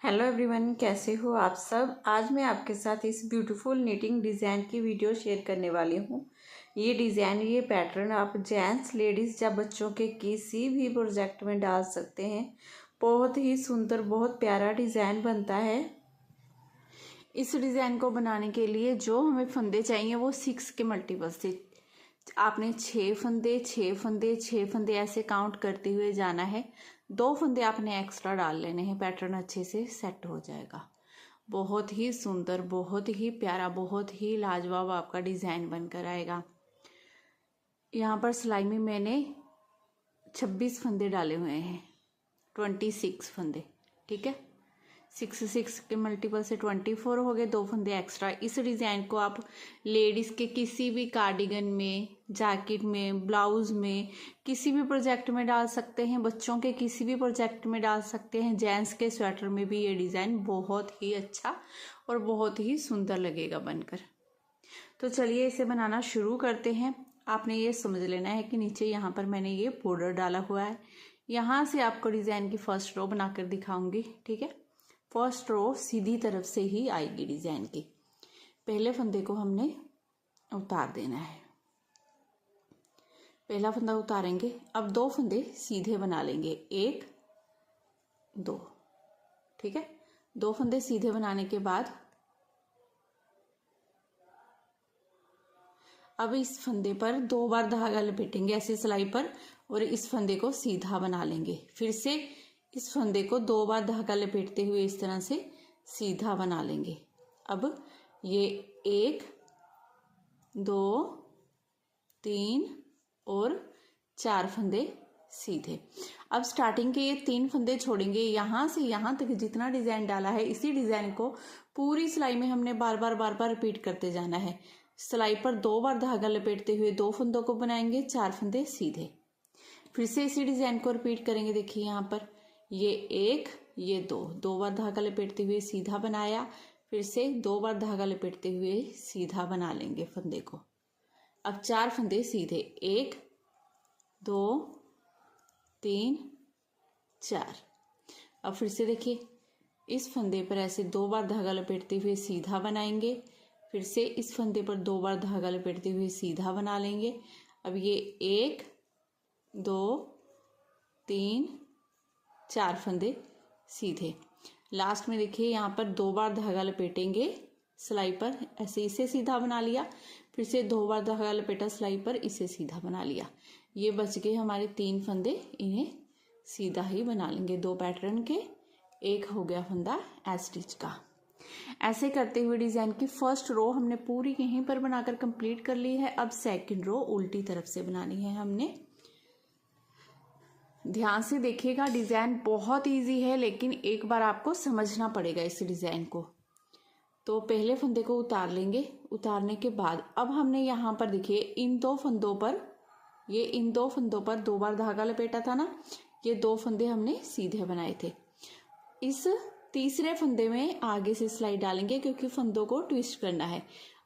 Hello everyone, कैसे हो आप सब। आज मैं आपके साथ इस ब्यूटीफुल निटिंग डिज़ाइन की वीडियो शेयर करने वाली हूँ। ये डिज़ाइन, ये पैटर्न आप जेंट्स, लेडीज़ या बच्चों के किसी भी प्रोजेक्ट में डाल सकते हैं। बहुत ही सुंदर, बहुत प्यारा डिज़ाइन बनता है। इस डिज़ाइन को बनाने के लिए जो हमें फंदे चाहिए वो 6 के मल्टीपल से आपने 6 फंदे 6 फंदे 6 फंदे ऐसे काउंट करते हुए जाना है। 2 फंदे आपने एक्स्ट्रा डाल लेने हैं, पैटर्न अच्छे से सेट हो जाएगा। बहुत ही सुंदर, बहुत ही प्यारा, बहुत ही लाजवाब आपका डिज़ाइन बनकर आएगा। यहाँ पर सिलाई में मैंने 26 फंदे डाले हुए हैं, 26 फंदे, ठीक है। 6 के मल्टीपल से 24 हो गए, 2 फंदे एक्स्ट्रा। इस डिज़ाइन को आप लेडीज़ के किसी भी कार्डिगन में, जैकेट में, ब्लाउज़ में, किसी भी प्रोजेक्ट में डाल सकते हैं। बच्चों के किसी भी प्रोजेक्ट में डाल सकते हैं। जेंट्स के स्वेटर में भी ये डिज़ाइन बहुत ही अच्छा और बहुत ही सुंदर लगेगा बनकर। तो चलिए इसे बनाना शुरू करते हैं। आपने ये समझ लेना है कि नीचे यहाँ पर मैंने ये बॉर्डर डाला हुआ है। यहाँ से आपको डिज़ाइन की फर्स्ट रो बनाकर दिखाऊंगी, ठीक है। फर्स्ट रो सीधी तरफ से ही आएगी डिज़ाइन की। पहले फंदे को हमने उतार देना है। पहला फंदा उतारेंगे। अब 2 फंदे सीधे बना लेंगे, 1 2, ठीक है। 2 फंदे सीधे बनाने के बाद अब इस फंदे पर 2 बार धागा लपेटेंगे ऐसे सिलाई पर, और इस फंदे को सीधा बना लेंगे। फिर से इस फंदे को 2 बार धागा लपेटते हुए इस तरह से सीधा बना लेंगे। अब ये 1 2 3 और 4 फंदे सीधे। अब स्टार्टिंग के ये 3 फंदे छोड़ेंगे। यहाँ से यहाँ तक जितना डिज़ाइन डाला है, इसी डिज़ाइन को पूरी सिलाई में हमने बार बार रिपीट करते जाना है। सिलाई पर 2 बार धागा लपेटते हुए 2 फंदों को बनाएंगे, 4 फंदे सीधे। फिर से इसी डिज़ाइन को रिपीट करेंगे। देखिए यहाँ पर ये 1 ये 2 बार धागा लपेटते हुए सीधा बनाया, फिर से 2 बार धागा लपेटते हुए सीधा बना लेंगे फंदे को। अब 4 फंदे सीधे, 1 2 3 4। अब फिर से देखिए इस फंदे पर ऐसे 2 बार धागा लपेटते हुए सीधा बनाएंगे, फिर से इस फंदे पर 2 बार धागा लपेटते हुए सीधा बना लेंगे। अब ये 1 2 3 4 फंदे सीधे। लास्ट में देखिए यहाँ पर 2 बार धागा लपेटेंगे सिलाई पर, ऐसे इसे सीधा बना लिया, फिर से 2 बार धागा लपेटा सिलाई पर, इसे सीधा बना लिया। ये बच गए हमारे 3 फंदे, इन्हें सीधा ही बना लेंगे। 2 पैटर्न के, 1 हो गया फंदा स्टिच का। ऐसे करते हुए डिज़ाइन की फर्स्ट रो हमने पूरी यहीं पर बनाकर कंप्लीट कर ली है। अब सेकंड रो उल्टी तरफ से बनानी है हमने। ध्यान से देखिएगा, डिज़ाइन बहुत इजी है, लेकिन एक बार आपको समझना पड़ेगा इस डिज़ाइन को। तो पहले फंदे को उतार लेंगे। उतारने के बाद अब हमने यहाँ पर देखिए इन 2 फंदों पर, ये इन 2 फंदों पर 2 बार धागा लपेटा था ना, ये 2 फंदे हमने सीधे बनाए थे। इस तीसरे फंदे में आगे से सिलाई डालेंगे क्योंकि फंदों को ट्विस्ट करना है।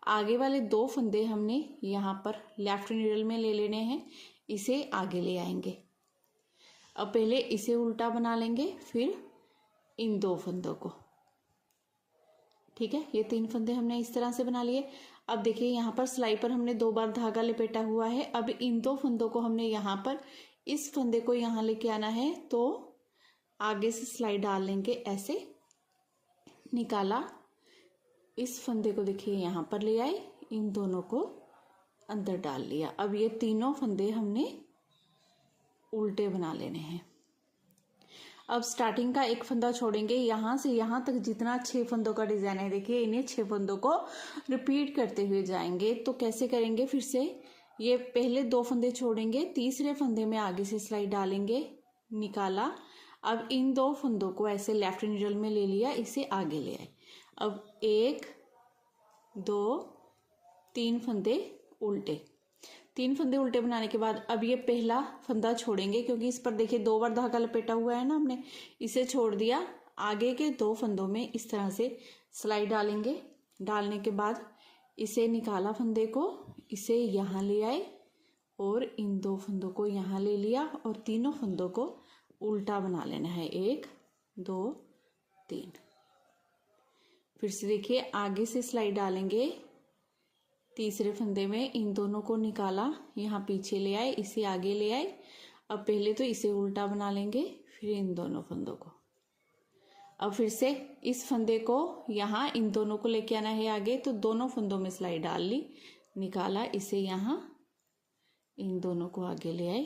आगे वाले 2 फंदे हमने यहाँ पर लेफ्ट नीडल में ले लेने हैं, इसे आगे ले आएंगे। अब पहले इसे उल्टा बना लेंगे, फिर इन 2 फंदों को, ठीक है। ये 3 फंदे हमने इस तरह से बना लिए। अब देखिए यहाँ पर सिलाई पर हमने 2 बार धागा लपेटा हुआ है। अब इन 2 फंदों को हमने यहाँ पर, इस फंदे को यहाँ लेके आना है, तो आगे से सिलाई डाल लेंगे, ऐसे निकाला, इस फंदे को देखिए यहाँ पर ले आए, इन दोनों को अंदर डाल लिया। अब ये तीनों फंदे हमने उल्टे बना लेने हैं। अब स्टार्टिंग का 1 फंदा छोड़ेंगे। यहाँ से यहाँ तक जितना 6 फंदों का डिज़ाइन है, देखिए इन्हें 6 फंदों को रिपीट करते हुए जाएंगे। तो कैसे करेंगे, फिर से ये पहले 2 फंदे छोड़ेंगे, तीसरे फंदे में आगे से सिलाई डालेंगे, निकाला। अब इन 2 फंदों को ऐसे लेफ्ट नीडल में ले लिया, इसे आगे ले आए। अब 1 2 3 फंदे उल्टे। 3 फंदे उल्टे बनाने के बाद अब ये पहला फंदा छोड़ेंगे क्योंकि इस पर देखिए 2 बार धागा लपेटा हुआ है ना हमने, इसे छोड़ दिया। आगे के 2 फंदों में इस तरह से सिलाई डालेंगे। डालने के बाद इसे निकाला फंदे को, इसे यहाँ ले आए और इन 2 फंदों को यहाँ ले लिया और तीनों फंदों को उल्टा बना लेना है, 1 2 3। फिर से देखिए आगे से सिलाई डालेंगे, तीसरे फंदे में इन दोनों को निकाला, यहाँ पीछे ले आए, इसे आगे ले आए। अब पहले तो इसे उल्टा बना लेंगे, फिर इन दोनों फंदों को। अब फिर से इस फंदे को यहाँ इन दोनों को लेके आना है आगे, तो दोनों फंदों में सिलाई डाल ली, निकाला, इसे यहाँ इन दोनों को आगे ले आए।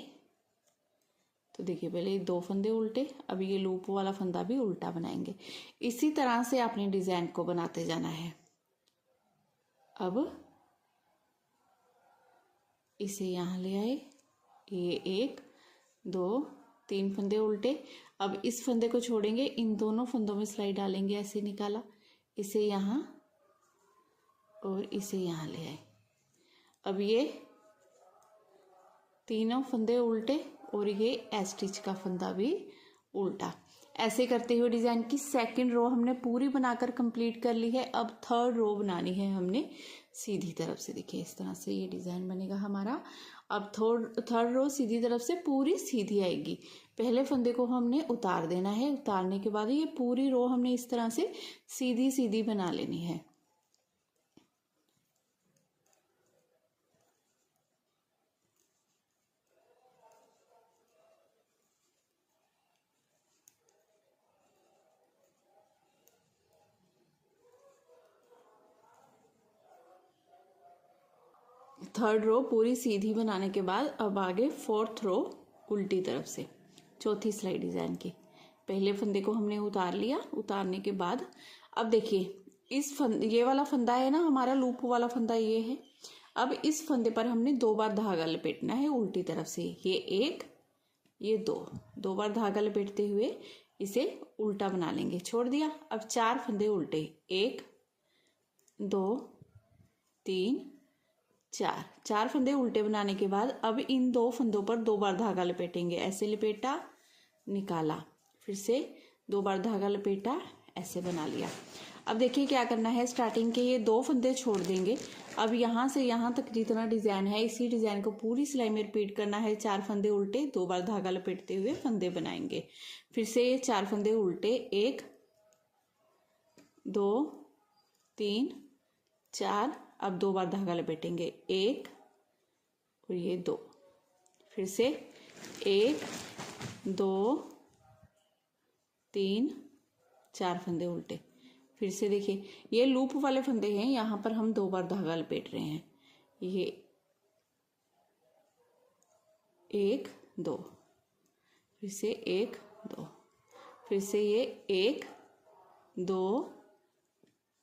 तो देखिए पहले 2 फंदे उल्टे, अब ये लूप वाला फंदा भी उल्टा बनाएंगे। इसी तरह से अपने डिजाइन को बनाते जाना है। अब इसे यहाँ ले आए, ये 1 2 3 फंदे उल्टे। अब इस फंदे को छोड़ेंगे, इन दोनों फंदों में सिलाई डालेंगे, ऐसे निकाला, इसे यहाँ और इसे यहाँ ले आए। अब ये तीनों फंदे उल्टे और ये स्टिच का फंदा भी उल्टा। ऐसे करते हुए डिजाइन की सेकंड रो हमने पूरी बनाकर कंप्लीट कर ली है। अब थर्ड रो बनानी है हमने सीधी तरफ से। देखिए इस तरह से ये डिजाइन बनेगा हमारा। अब थर्ड रो सीधी तरफ से पूरी सीधी आएगी। पहले फंदे को हमने उतार देना है, उतारने के बाद ये पूरी रो हमने इस तरह से सीधी सीधी बना लेनी है। थर्ड रो पूरी सीधी बनाने के बाद अब आगे फोर्थ रो उल्टी तरफ से, चौथी सिलाई डिजाइन की। पहले फंदे को हमने उतार लिया, उतारने के बाद अब देखिए ये वाला फंदा है ना हमारा, लूप वाला फंदा ये है। अब इस फंदे पर हमने 2 बार धागा लपेटना है उल्टी तरफ से। ये 1 ये 2 बार धागा लपेटते हुए इसे उल्टा बना लेंगे, छोड़ दिया। अब 4 फंदे उल्टे, 1 2 3 4 फंदे उल्टे बनाने के बाद अब इन 2 फंदों पर 2 बार धागा लपेटेंगे। ऐसे लपेटा, निकाला, फिर से 2 बार धागा लपेटा, ऐसे बना लिया। अब देखिए क्या करना है, स्टार्टिंग के ये 2 फंदे छोड़ देंगे। अब यहाँ से यहाँ तक जितना डिजाइन है इसी डिजाइन को पूरी सिलाई में रिपीट करना है। 4 फंदे उल्टे, 2 बार धागा लपेटते हुए फंदे बनाएंगे। फिर से ये 4 फंदे उल्टे, 1 2 3 4, अब 2 बार धागा लपेटेंगे, 1 और ये 2, फिर से 1 2 3 4 फंदे उल्टे। फिर से देखिए ये लूप वाले फंदे हैं, यहाँ पर हम 2 बार धागा लपेट रहे हैं। ये 1 2, फिर से 1 2, फिर से ये 1 2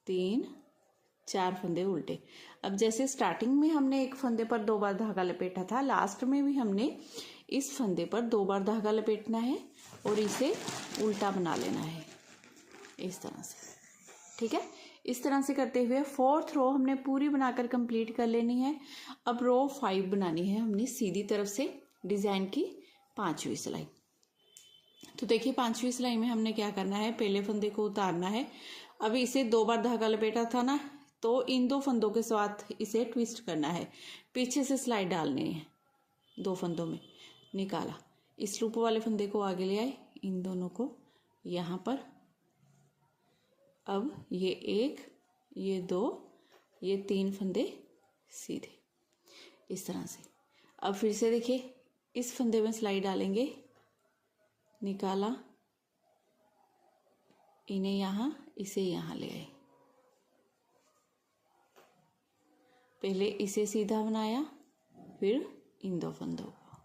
3 4 फंदे उल्टे। अब जैसे स्टार्टिंग में हमने एक फंदे पर 2 बार धागा लपेटा था, लास्ट में भी हमने इस फंदे पर 2 बार धागा लपेटना है और इसे उल्टा बना लेना है इस तरह से। ठीक है, इस तरह से करते हुए फोर्थ रो हमने पूरी बनाकर कंप्लीट कर लेनी है। अब रो 5 बनानी है हमने सीधी तरफ से डिजाइन की 5वीं सिलाई। तो देखिए 5वीं सिलाई में हमने क्या करना है, पहले फंदे को उतारना है। अभी इसे 2 बार धागा लपेटा था ना, तो इन 2 फंदों के साथ इसे ट्विस्ट करना है, पीछे से सिलाई डालनी है 2 फंदों में, निकाला, इस लूप वाले फंदे को आगे ले आए, इन दोनों को यहाँ पर। अब ये 1 ये 2 ये 3 फंदे सीधे इस तरह से। अब फिर से देखिए इस फंदे में सिलाई डालेंगे, निकाला, इन्हें यहाँ इसे यहाँ ले आए, पहले इसे सीधा बनाया, फिर इन 2 फंदों को।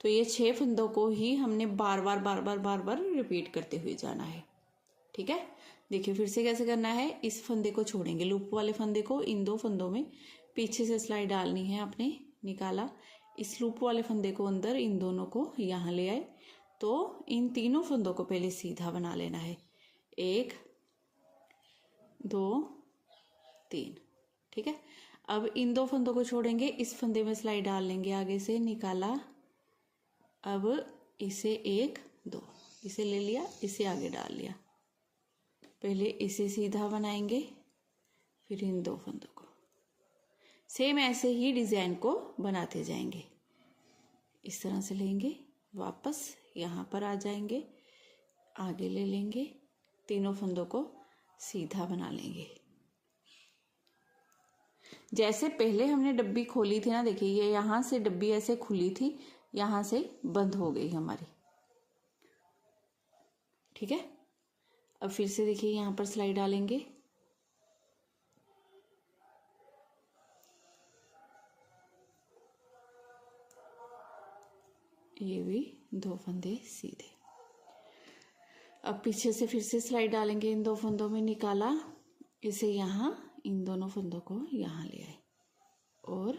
तो ये 6 फंदों को ही हमने बार बार रिपीट करते हुए जाना है। ठीक है, देखिए फिर से कैसे करना है, इस फंदे को छोड़ेंगे, लूप वाले फंदे को इन 2 फंदों में पीछे से सिलाई डालनी है आपने, निकाला, इस लूप वाले फंदे को अंदर, इन दोनों को यहाँ ले आए। तो इन तीनों फंदों को पहले सीधा बना लेना है, 1 2 3। ठीक है, अब इन 2 फंदों को छोड़ेंगे, इस फंदे में सिलाई डाल लेंगे आगे से, निकाला, अब इसे 1 2 इसे ले लिया, इसे आगे डाल लिया, पहले इसे सीधा बनाएंगे, फिर इन 2 फंदों को सेम ऐसे ही डिजाइन को बनाते जाएंगे। इस तरह से लेंगे, वापस यहाँ पर आ जाएंगे, आगे ले लेंगे, तीनों फंदों को सीधा बना लेंगे। जैसे पहले हमने डब्बी खोली थी ना, देखिए ये यहाँ से डब्बी ऐसे खुली थी, यहाँ से बंद हो गई हमारी। ठीक है, अब फिर से देखिए यहाँ पर सिलाई डालेंगे। ये भी 2 फंदे सीधे। अब पीछे से फिर से सिलाई डालेंगे, इन 2 फंदों में निकाला, इसे यहाँ इन दोनों फंदों को यहाँ ले आए और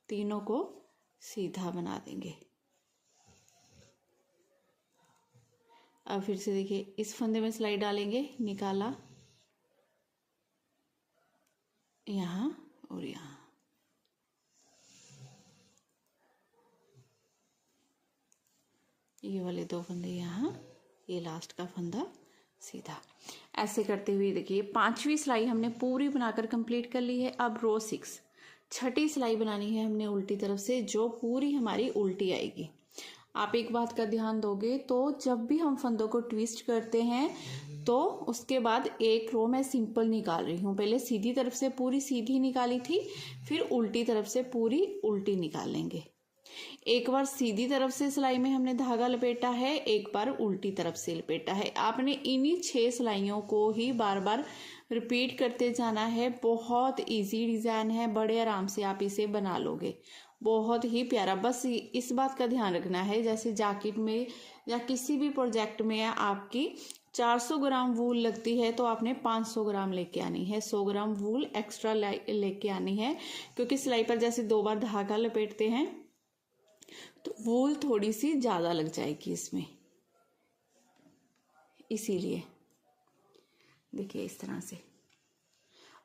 तीनों को सीधा बना देंगे। अब फिर से देखिए इस फंदे में सिलाई डालेंगे, निकाला, यहाँ और यहाँ। ये वाले 2 फंदे यहाँ, ये लास्ट का फंदा सीधा। ऐसे करते हुए देखिए 5वीं सिलाई हमने पूरी बनाकर कंप्लीट कर ली है। अब रो 6 छठी सिलाई बनानी है हमने उल्टी तरफ से, जो पूरी हमारी उल्टी आएगी। आप एक बात का ध्यान दोगे तो जब भी हम फंदों को ट्विस्ट करते हैं तो उसके बाद एक रो मैं सिंपल निकाल रही हूँ। पहले सीधी तरफ से पूरी सीधी निकाली थी, फिर उल्टी तरफ से पूरी उल्टी निकाल लेंगे। एक बार सीधी तरफ से सिलाई में हमने धागा लपेटा है, एक बार उल्टी तरफ से लपेटा है। आपने इन्हीं 6 सिलाइयों को ही बार बार रिपीट करते जाना है। बहुत इजी डिज़ाइन है, बड़े आराम से आप इसे बना लोगे, बहुत ही प्यारा। बस इस बात का ध्यान रखना है, जैसे जैकेट में या किसी भी प्रोजेक्ट में आपकी 400 ग्राम वूल लगती है तो आपने 500 ग्राम लेके आनी है, 100 ग्राम वूल एक्स्ट्रा लेके आनी है, क्योंकि सिलाई पर जैसे 2 बार धागा लपेटते हैं तो वूल थोड़ी सी ज़्यादा लग जाएगी इसमें, इसीलिए देखिए इस तरह से।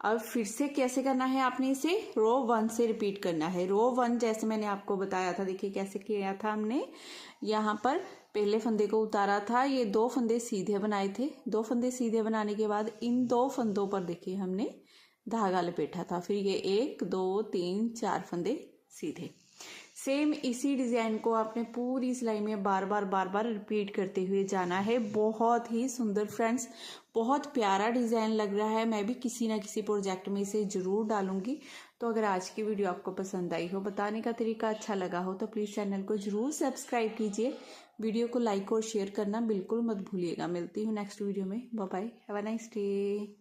अब फिर से कैसे करना है, आपने इसे रो 1 से रिपीट करना है। रो 1 जैसे मैंने आपको बताया था, देखिए कैसे किया था हमने। यहाँ पर पहले फंदे को उतारा था, ये 2 फंदे सीधे बनाए थे। 2 फंदे सीधे बनाने के बाद इन 2 फंदों पर देखिए हमने धागा लपेटा था, फिर ये 1 2 3 4 फंदे सीधे। सेम इसी डिज़ाइन को आपने पूरी सिलाई में बार बार रिपीट करते हुए जाना है। बहुत ही सुंदर फ्रेंड्स, बहुत प्यारा डिज़ाइन लग रहा है। मैं भी किसी ना किसी प्रोजेक्ट में इसे ज़रूर डालूंगी। तो अगर आज की वीडियो आपको पसंद आई हो, बताने का तरीका अच्छा लगा हो, तो प्लीज़ चैनल को ज़रूर सब्सक्राइब कीजिए। वीडियो को लाइक और शेयर करना बिल्कुल मत भूलिएगा। मिलती हूँ नेक्स्ट वीडियो में। Bye bye, have a nice day.